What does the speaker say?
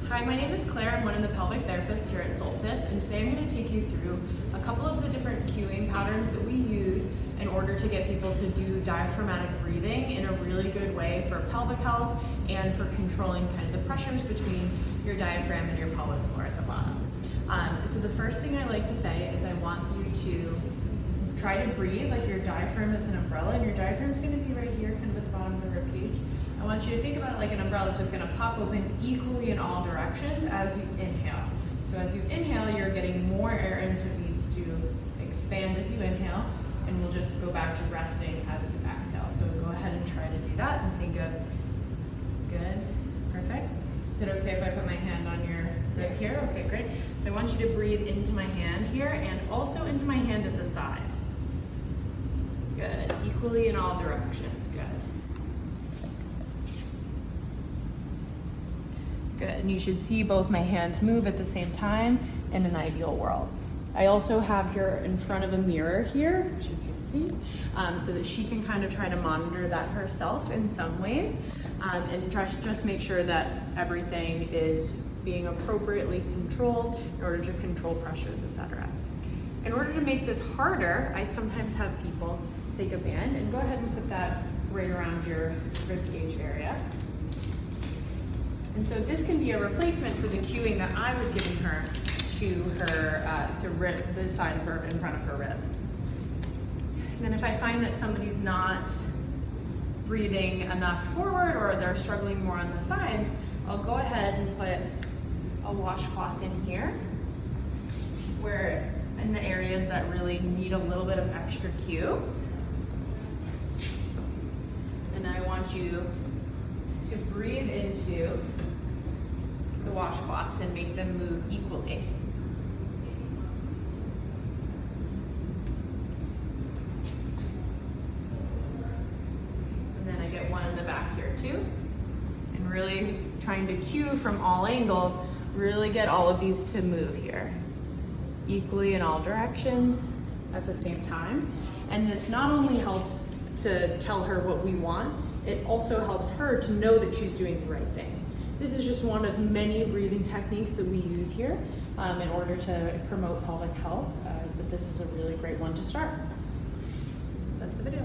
Hi, my name is Claire. I'm one of the pelvic therapists here at Solstice, and today I'm going to take you through a couple of the different cueing patterns that we use in order to get people to do diaphragmatic breathing in a really good way for pelvic health and for controlling kind of the pressures between your diaphragm and your pelvic floor at the bottom. So the first thing I like to say is I want you to try to breathe like your diaphragm is an umbrella, and your diaphragm is going to be right here, kind of at the bottom of the rib cage. I want you to think about it like an umbrella, so it's going to pop open equally in all directions as you inhale. So as you inhale, you're getting more air in, so it needs to expand as you inhale, and we'll just go back to resting as you exhale. So go ahead and try to do that and think of, good, perfect. Is it okay if I put my hand on your rib here? Okay, great. So I want you to breathe into my hand here and also into my hand at the side. Good, equally in all directions, good. Good, and you should see both my hands move at the same time in an ideal world. I also have her in front of a mirror here, which you can see, so that she can kind of try to monitor that herself in some ways, and try to just make sure that everything is being appropriately controlled in order to control pressures, etc. In order to make this harder, I sometimes have people take a band and go ahead and put that right around your rib cage area. And so this can be a replacement for the cueing that I was giving her to the side of her, in front of her ribs. And then if I find that somebody's not breathing enough forward or they're struggling more on the sides, I'll go ahead and put a washcloth in here, where in the areas that really need a little bit of extra cue. And I want you to breathe into the washcloths and make them move equally. And then I get one in the back here too. And really trying to cue from all angles, really get all of these to move here, equally in all directions at the same time. And this not only helps to tell her what we want, it also helps her to know that she's doing the right thing. This is just one of many breathing techniques that we use here in order to promote pelvic health, but this is a really great one to start. That's the video.